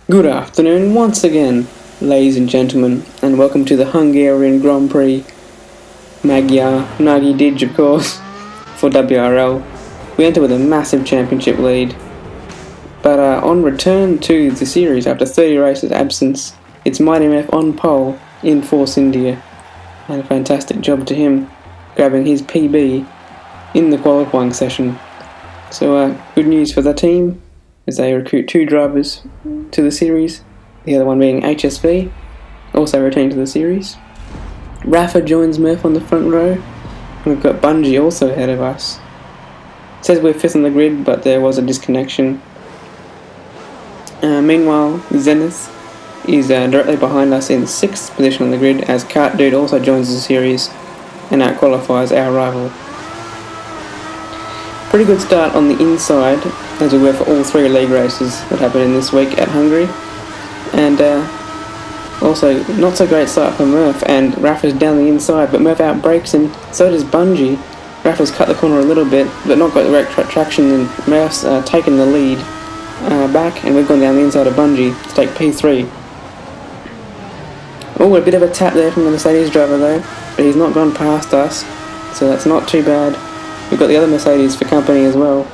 Good afternoon once again, ladies and gentlemen, and welcome to the Hungarian Grand Prix Magyar Nagy Díj, of course, for WRL. We enter with a massive championship lead, but on return to the series after 30 races absence, it's Mighty Meth on pole in Force India, and a fantastic job to him, grabbing his PB in the qualifying session. So good news for the team, as they recruit 2 drivers to the series, the other one being HSV, also returning to the series. Rafa joins Murph on the front row, and we've got Bungie also ahead of us. It says we're 5th on the grid, but there was a disconnection. Meanwhile, Zenith is directly behind us in 6th position on the grid, as Kart Dude also joins the series and outqualifies our rival. Pretty good start on the inside, as we were for all 3 league races that happened in this week at Hungary. And also, not so great start for Murph, and Rafa's down the inside, but Murph outbrakes him, so does Bungie. Rafa's cut the corner a little bit, but not got the right traction, and Murph's taken the lead back, and we've gone down the inside of Bungie to take P3. Oh, a bit of a tap there from the Mercedes driver though, but he's not gone past us, so that's not too bad. We've got the other Mercedes for company as well,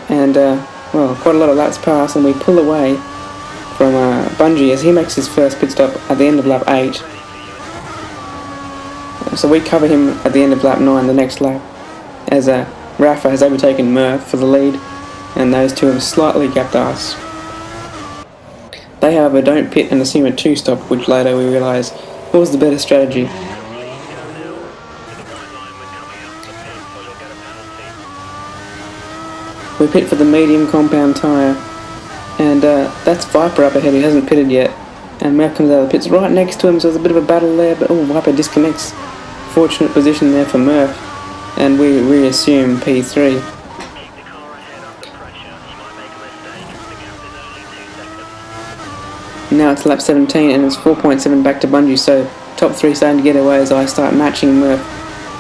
and quite a lot of laps pass, and we pull away from Bungie as he makes his first pit stop at the end of lap 8. So we cover him at the end of lap 9, the next lap, as Rafa has overtaken Murph for the lead, and those two have slightly gapped us. They, however, don't pit and assume a 2-stop, which later we realise was the better strategy. We pit for the medium compound tyre, and that's Viper up ahead, who hasn't pitted yet, and Murph comes out of the pits right next to him, so there's a bit of a battle there, but Viper disconnects. Fortunate position there for Murph, and we reassume P3. Now it's lap 17 and it's 4.7 back to Bungie, so top 3 starting to get away as I start matching Murph,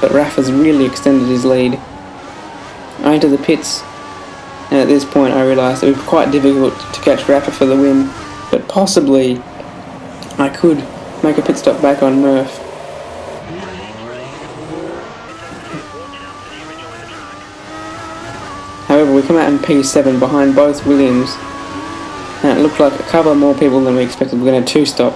but Rafa's really extended his lead. I enter the pits, and at this point I realised it would be quite difficult to catch Rafa for the win, but possibly I could make a pit stop back on Murph. However, we come out in P7 behind both Williams, and it looked like a couple more people than we expected. We're going to 2-stop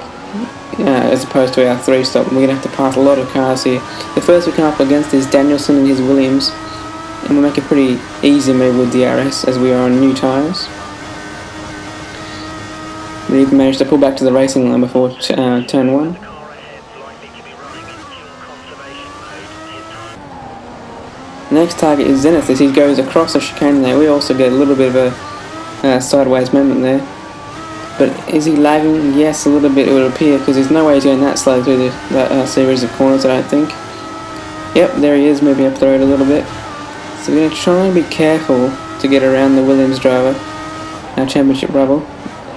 as opposed to our 3-stop, and we're going to have to pass a lot of cars here. The first we come up against is Danielson and his Williams, and we'll make a pretty easy move with DRS as we are on new tyres. We even managed to pull back to the racing line before turn 1. The next target is Zenith as he goes across the chicane there. We also get a little bit of a sideways movement there. But is he lagging? Yes, a little bit it would appear, because there's no way he's going that slow through that series of corners, I don't think. Yep, there he is, moving up the road a little bit. So we're going to try and be careful to get around the Williams driver, our championship rival,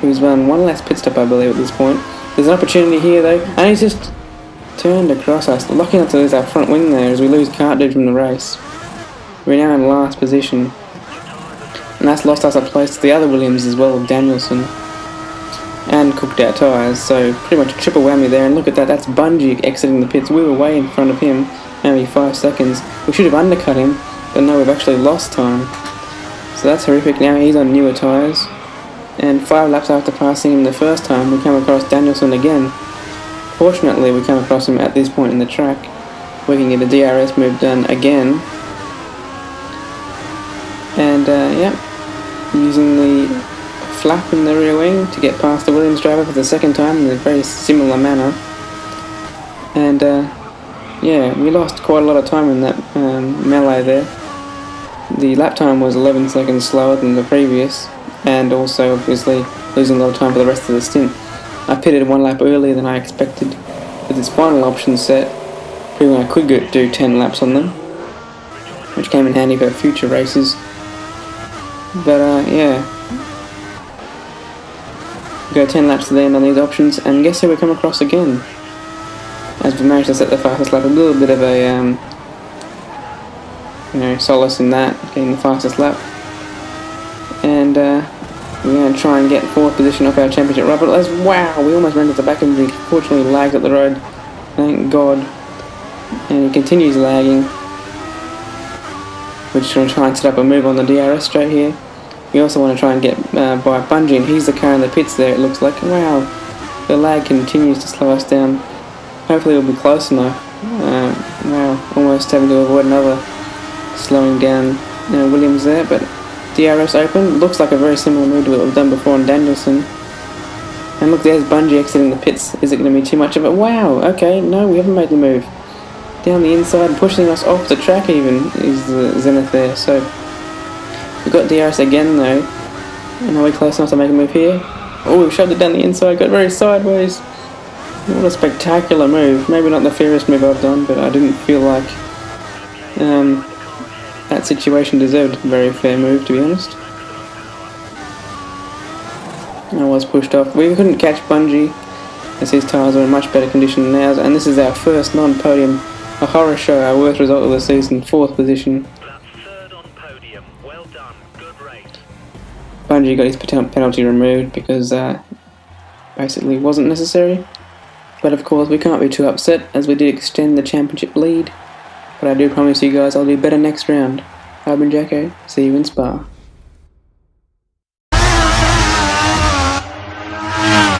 who's run one last pit stop, I believe, at this point. There's an opportunity here, though, and he's just turned across us, locking up to lose our front wing there as we lose Kart Dude from the race. We're now in last position, and that's lost us a place to the other Williams as well, Danielson, and cooked our tyres, so pretty much a triple whammy there. And look at that, that's Bungie exiting the pits. We were way in front of him, only 5 seconds. We should have undercut him, but no, we've actually lost time. So that's horrific. Now he's on newer tyres, and 5 laps after passing him the first time, we come across Danielson again. Fortunately, we come across him at this point in the track. We can get a DRS move done again. And using the flap in the rear wing to get past the Williams driver for the second time in a very similar manner. And we lost quite a lot of time in that melee there. The lap time was 11 seconds slower than the previous, and also obviously losing a lot of time for the rest of the stint. I pitted 1 lap earlier than I expected with this final option set, proving I could do 10 laps on them, which came in handy for future races. But go 10 laps to the end on these options, and guess who we come across again? As we managed to set the fastest lap, a little bit of a solace in that, getting the fastest lap. And We're going to try and get 4th position off our championship run, but wow, we almost ran into the back of him. He fortunately lagged up the road, thank God. And he continues lagging. We're just going to try and set up a move on the DRS straight here. We also want to try and get by Bungie, and he's the car in the pits there, it looks like. Wow, the lag continues to slow us down. Hopefully we'll be close enough. Wow, almost having to avoid another slowing down Williams there, but DRS open. Looks like a very similar move to what we've done before in Danielson. And look, there's Bungie exiting the pits. Is it going to be too much of it? Wow, okay, no, we haven't made the move. Down the inside, pushing us off the track even, is the Zenith there. So we've got DRS again though. And are we close enough to make a move here? Oh, we've shoved it down the inside, got very sideways. What a spectacular move. Maybe not the fairest move I've done, but I didn't feel like that situation deserved a very fair move, to be honest. I was pushed off. We couldn't catch Bungie, as his tyres were in much better condition than ours, and this is our first non-podium. A horror show, our worst result of the season, 4th position. That's 3rd on podium. Well done. Good race. Bungie got his penalty removed because basically it wasn't necessary. But of course we can't be too upset, as we did extend the championship lead. But I do promise you guys I'll do better next round. I've been Jacko, see you in Spa.